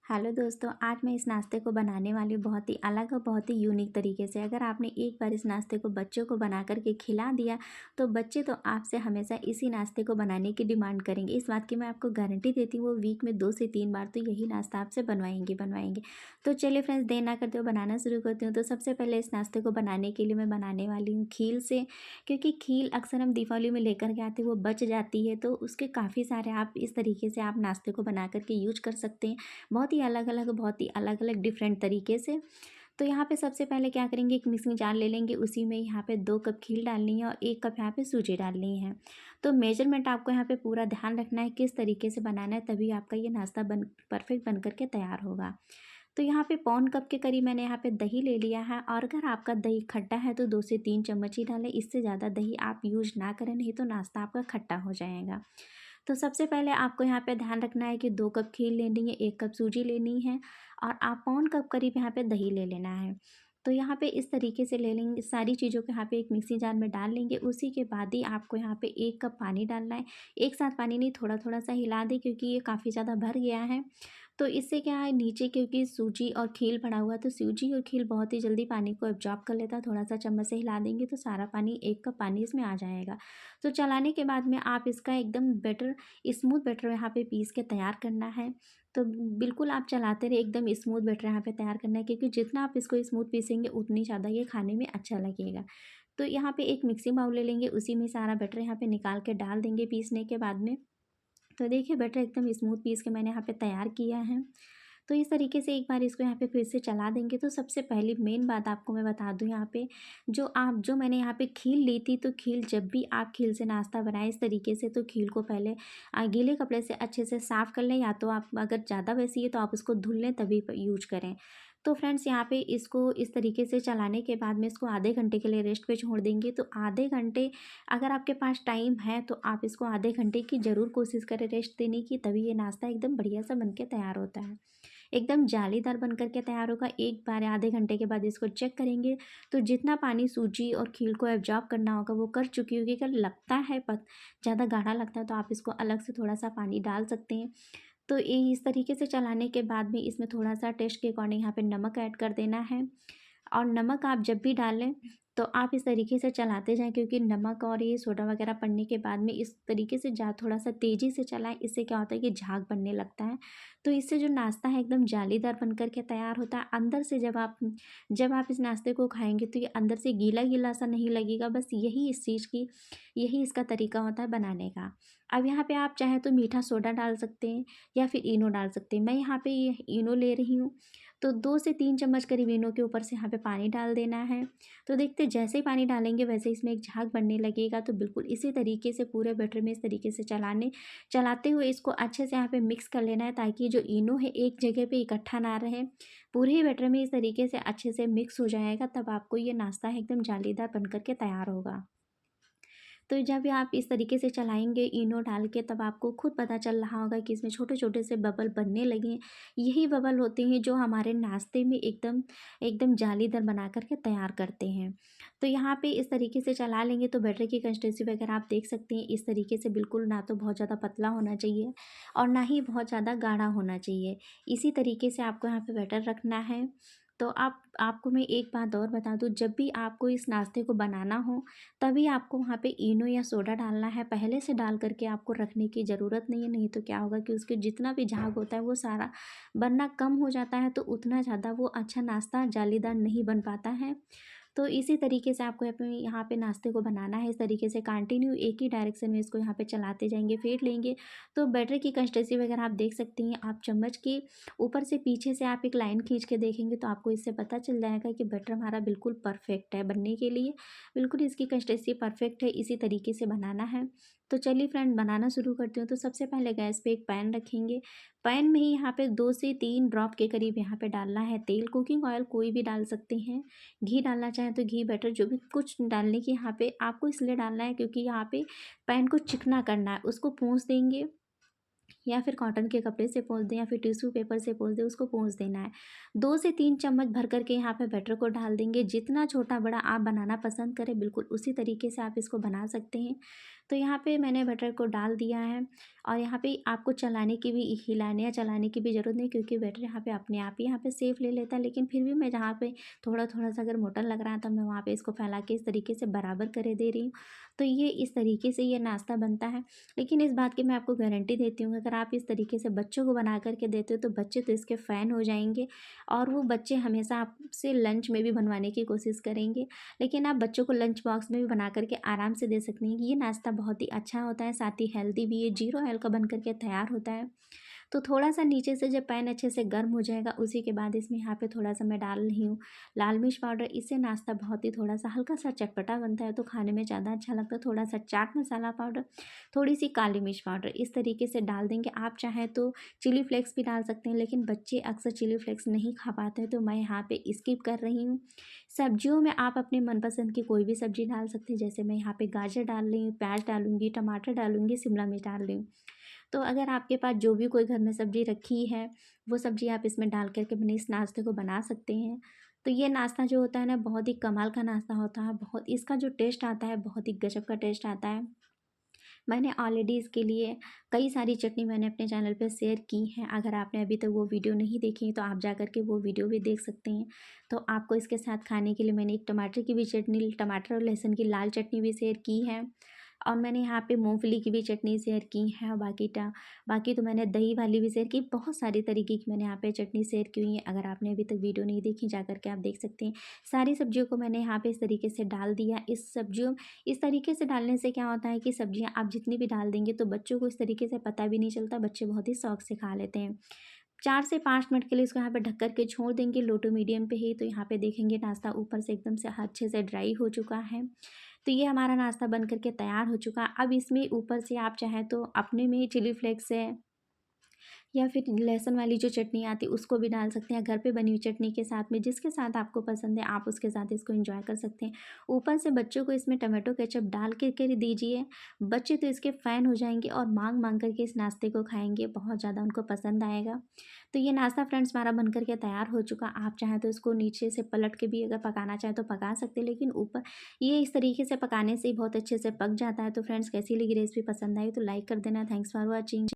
Hello दोस्तों, आज मैं इस नाश्ते को बनाने वाली हूँ बहुत ही अलग और बहुत ही यूनिक तरीके से। अगर आपने एक बार इस नाश्ते को बच्चों को बना कर के खिला दिया तो बच्चे तो आपसे हमेशा इसी नाश्ते को बनाने की डिमांड करेंगे। इस बात की मैं आपको गारंटी देती हूँ, वो वीक में 2 से 3 बार तो यही नाश्ता आपसे बनवाएंगे। तो चलिए फ्रेंड्स, देर ना करते हुए बनाना शुरू करती हूँ। तो सबसे पहले इस नाश्ते को बनाने के लिए मैं बनाने वाली हूँ खील से, क्योंकि खील अक्सर हम दीपावली में लेकर के आते हैं, वो बच जाती है, तो उसके काफ़ी सारे आप इस तरीके से आप नाश्ते को बना करके यूज कर सकते हैं। बहुत ही अलग अलग डिफरेंट तरीके से। तो यहाँ पे सबसे पहले क्या करेंगे, एक मिक्सिंग जार ले लेंगे, उसी में यहाँ पे 2 कप खील डालनी है और 1 कप यहाँ पे सूजी डालनी है। तो मेजरमेंट आपको यहाँ पे पूरा ध्यान रखना है किस तरीके से बनाना है, तभी आपका ये नाश्ता परफेक्ट बन करके तैयार होगा। तो यहाँ पे पौन कप के करीब मैंने यहाँ पे दही ले लिया है, और अगर आपका दही खट्टा है तो 2 से 3 चम्मच ही डालें, इससे ज़्यादा दही आप यूज ना करें, नहीं तो नाश्ता आपका खट्टा हो जाएगा। तो सबसे पहले आपको यहाँ पे ध्यान रखना है कि 2 कप खीर लेनी है, 1 कप सूजी लेनी है, और आप पौन कप करीब यहाँ पे दही ले लेना है। तो यहाँ पे इस तरीके से ले लेंगे, सारी चीज़ों को यहाँ पे एक मिक्सी जार में डाल लेंगे। उसी के बाद ही आपको यहाँ पे 1 कप पानी डालना है। एक साथ पानी नहीं, थोड़ा-थोड़ा सा हिला दें, क्योंकि ये काफ़ी ज़्यादा भर गया है। तो इससे क्या है, नीचे क्योंकि सूजी और खील पड़ा हुआ है, तो सूजी और खील बहुत ही जल्दी पानी को एब्जॉर्ब कर लेता है। थोड़ा-सा चम्मच से हिला देंगे तो सारा पानी, 1 कप पानी इसमें आ जाएगा। तो चलाने के बाद में आप इसका एकदम बैटर, स्मूथ बैटर यहाँ पे पीस के तैयार करना है। तो बिल्कुल आप चलाते रहे, एकदम स्मूथ बैटर यहाँ पे तैयार करना है, क्योंकि जितना आप इसको स्मूथ पीसेंगे उतनी ज़्यादा ये खाने में अच्छा लगेगा। तो यहाँ पे एक मिक्सिंग बाउल ले लेंगे, उसी में सारा बैटर यहाँ पे निकाल के डाल देंगे पीसने के बाद में। तो देखिए, बैटर एकदम स्मूथ पीस के मैंने यहाँ पे तैयार किया है। तो इस तरीके से एक बार इसको यहाँ पे फिर से चला देंगे। तो सबसे पहली मेन बात आपको मैं बता दूँ यहाँ पे, जो मैंने यहाँ पे खील ली थी, तो खील जब भी आप खील से नाश्ता बनाएं इस तरीके से, तो खील को पहले गीले कपड़े से अच्छे से साफ़ कर लें, या तो आप अगर ज़्यादा वैसी है तो आप उसको धुल लें तभी यूज करें। तो फ्रेंड्स, यहाँ पे इसको इस तरीके से चलाने के बाद में इसको आधे घंटे के लिए रेस्ट पे छोड़ देंगे। तो आधे घंटे, अगर आपके पास टाइम है तो आप इसको आधे घंटे की ज़रूर कोशिश करें रेस्ट देने की, तभी ये नाश्ता एकदम बढ़िया सा बन के तैयार होता है। एकदम जालीदार बन कर के तैयार होगा। एक बार आधे घंटे के बाद इसको चेक करेंगे, तो जितना पानी सूजी और खील को एब्जॉर्ब करना होगा वो कर चुकी होगी। अगर लगता है ज़्यादा गाढ़ा लगता है तो आप इसको अलग से थोड़ा सा पानी डाल सकते हैं। तो ये इस तरीके से चलाने के बाद में इसमें थोड़ा सा टेस्ट के अकॉर्डिंग यहाँ पे नमक ऐड कर देना है। और नमक आप जब भी डालें तो आप इस तरीके से चलाते जाएँ, क्योंकि नमक और ये सोडा वगैरह पड़ने के बाद में इस तरीके से थोड़ा सा तेज़ी से चलाएँ। इससे क्या होता है कि झाग बनने लगता है। तो इससे जो नाश्ता है एकदम जालीदार बन कर के तैयार होता है। अंदर से जब आप इस नाश्ते को खाएँगे तो ये अंदर से गीला-गीला सा नहीं लगेगा। बस यही इसका तरीका होता है बनाने का। अब यहाँ पे आप चाहें तो मीठा सोडा डाल सकते हैं या फिर इनो डाल सकते हैं। मैं यहाँ पे ये इनो ले रही हूँ। तो 2 से 3 चम्मच करीब इनो के ऊपर से यहाँ पे पानी डाल देना है। तो देखते जैसे ही पानी डालेंगे वैसे इसमें एक झाग बनने लगेगा। तो बिल्कुल इसी तरीके से पूरे बैटर में इस तरीके से चलाते हुए इसको अच्छे से यहाँ पे मिक्स कर लेना है, ताकि जो इनो है एक जगह पे इकट्ठा ना रहे। पूरे ही बैटर में इस तरीके से अच्छे से मिक्स हो जाएगा, तब आपको ये नाश्ता एकदम जालीदार बन कर के तैयार होगा। तो जब भी आप इस तरीके से चलाएँगे इनो डाल के, तब आपको खुद पता चल रहा होगा कि इसमें छोटे-छोटे से बबल बनने लगे हैं। यही बबल होते हैं जो हमारे नाश्ते में एकदम एकदम जालीदार बना कर के तैयार करते हैं। तो यहाँ पे इस तरीके से चला लेंगे तो बैटर की कंसिस्टेंसी वगैरह आप देख सकते हैं, इस तरीके से बिल्कुल ना तो बहुत ज़्यादा पतला होना चाहिए और ना ही बहुत ज़्यादा गाढ़ा होना चाहिए। इसी तरीके से आपको यहाँ पे बैटर रखना है। तो आपको मैं एक बात और बता दूँ, जब भी आपको इस नाश्ते को बनाना हो तभी आपको वहाँ पे इनो या सोडा डालना है। पहले से डाल करके आपको रखने की ज़रूरत नहीं है, नहीं तो क्या होगा कि उसके जितना भी झाग होता है वो सारा बनना कम हो जाता है, तो उतना ज़्यादा वो अच्छा नाश्ता जालीदार नहीं बन पाता है। तो इसी तरीके से आपको अपने यहाँ पे नाश्ते को बनाना है। इस तरीके से कंटिन्यू एक ही डायरेक्शन में इसको यहाँ पे चलाते जाएंगे, फेंट लेंगे। तो बैटर की कंसिस्टेंसी वगैरह आप देख सकती हैं। आप चम्मच के ऊपर से पीछे से आप एक लाइन खींच के देखेंगे तो आपको इससे पता चल जाएगा कि बैटर हमारा बिल्कुल परफेक्ट है बनने के लिए। बिल्कुल इसकी कंसिस्टेंसी परफेक्ट है, इसी तरीके से बनाना है। तो चलिए फ्रेंड, बनाना शुरू करती हूँ। तो सबसे पहले गैस पे एक पैन रखेंगे। पैन में ही यहाँ पे 2 से 3 ड्रॉप के करीब यहाँ पे डालना है तेल। कुकिंग ऑयल कोई भी डाल सकते हैं। घी डालना चाहें तो घी, बटर, जो भी कुछ डालने की यहाँ पे आपको इसलिए डालना है क्योंकि यहाँ पे पैन को चिकना करना है। उसको पोंछ देंगे, या फिर कॉटन के कपड़े से पोंछ दें या फिर टिश्यू पेपर से पोंछ दें, उसको पोंछ देना है। 2 से 3 चम्मच भर कर के यहाँ पे बैटर को डाल देंगे। जितना छोटा बड़ा आप बनाना पसंद करें बिल्कुल उसी तरीके से आप इसको बना सकते हैं। तो यहाँ पे मैंने बटर को डाल दिया है और यहाँ पे आपको चलाने की भी, हिलाने या चलाने की भी ज़रूरत नहीं, क्योंकि बैटर यहाँ पे अपने आप ही यहाँ पे सेफ ले लेता है। लेकिन फिर भी मैं जहाँ पे थोड़ा-थोड़ा सा अगर मोटा लग रहा था, मैं वहाँ पे इसको फैला के इस तरीके से बराबर करे दे रही हूँ। तो ये इस तरीके से ये नाश्ता बनता है। लेकिन इस बात की मैं आपको गारंटी देती हूँ, अगर आप इस तरीके से बच्चों को बना कर के देते हो तो बच्चे तो इसके फ़ैन हो जाएँगे और वो बच्चे हमेशा आपसे लंच में भी बनवाने की कोशिश करेंगे। लेकिन आप बच्चों को लंच बॉक्स में भी बना कर के आराम से दे सकती हैं। ये नाश्ता बहुत ही अच्छा होता है, साथ ही हेल्दी भी है, ज़ीरो ऑयल का बन कर के तैयार होता है। तो थोड़ा-सा नीचे से जब पैन अच्छे से गर्म हो जाएगा, उसी के बाद इसमें यहाँ पे थोड़ा-सा मैं डाल रही हूँ लाल मिर्च पाउडर। इससे नाश्ता बहुत ही थोड़ा-सा हल्का-सा चटपटा बनता है, तो खाने में ज़्यादा अच्छा लगता है। थोड़ा-सा चाट मसाला पाउडर, थोड़ी-सी काली मिर्च पाउडर, इस तरीके से डाल देंगे। आप चाहें तो चिली फ्लेक्स भी डाल सकते हैं, लेकिन बच्चे अक्सर चिली फ्लेक्स नहीं खा पाते हैं, तो मैं यहाँ पे स्किप कर रही हूँ। सब्जियों में आप अपने मनपसंद की कोई भी सब्ज़ी डाल सकते हैं, जैसे मैं यहाँ पे गाजर डाल रही हूँ, प्याज डालूँगी, टमाटर डालूँगी, शिमला मिर्च डाल रही हूँ। तो अगर आपके पास जो भी कोई घर में सब्ज़ी रखी है, वो सब्ज़ी आप इसमें डाल कर के अपने इस नाश्ते को बना सकते हैं। तो ये नाश्ता जो होता है ना, बहुत ही कमाल का नाश्ता होता है, बहुत इसका जो टेस्ट आता है, बहुत ही गज़ब का टेस्ट आता है। मैंने ऑलरेडी इसके लिए कई सारी चटनी मैंने अपने चैनल पे शेयर की हैं। अगर आपने अभी तक वो वीडियो नहीं देखी है, तो आप जा कर के वो वीडियो भी देख सकते हैं। तो आपको इसके साथ खाने के लिए मैंने एक टमाटर की भी चटनी, टमाटर और लहसुन की लाल चटनी भी शेयर की है और मैंने यहाँ पे मूँगफली की भी चटनी शेयर की है और बाकी तो मैंने दही वाली भी शेयर की। बहुत सारी तरीके की मैंने यहाँ पे चटनी शेयर की हुई है। अगर आपने अभी तक वीडियो नहीं देखी, जा कर के आप देख सकते हैं। सारी सब्जियों को मैंने यहाँ पे इस तरीके से डाल दिया। इस तरीके से डालने से क्या होता है कि सब्जियाँ आप जितनी भी डाल देंगे तो बच्चों को इस तरीके से पता भी नहीं चलता, बच्चे बहुत ही शौक से खा लेते हैं। 4 से 5 मिनट के लिए इसको यहाँ पे ढक कर के छोड़ देंगे लो टू मीडियम पे ही। तो यहाँ पे देखेंगे नाश्ता ऊपर से एकदम से अच्छे से ड्राई हो चुका है। तो ये हमारा नाश्ता बन कर के तैयार हो चुका है। अब इसमें ऊपर से आप चाहें तो अपने में चिली फ्लेक्स है या फिर लहसुन वाली जो चटनी आती है उसको भी डाल सकते हैं, घर पे बनी हुई चटनी के साथ में, जिसके साथ आपको पसंद है आप उसके साथ इसको एंजॉय कर सकते हैं। ऊपर से बच्चों को इसमें टमाटो केचप डाल के दीजिए, बच्चे तो इसके फ़ैन हो जाएंगे और मांग मांग करके इस नाश्ते को खाएंगे, बहुत ज़्यादा उनको पसंद आएगा। तो ये नाश्ता फ्रेंड्स हमारा बन करके तैयार हो चुका। आप चाहें तो इसको नीचे से पलट के भी अगर पकाना चाहें तो पका सकते हैं, लेकिन ऊपर ये इस तरीके से पकाने से ही बहुत अच्छे से पक जाता है। तो फ्रेंड्स कैसी लगी रेसिपी, पसंद आई तो लाइक कर देना। Thanks for watching.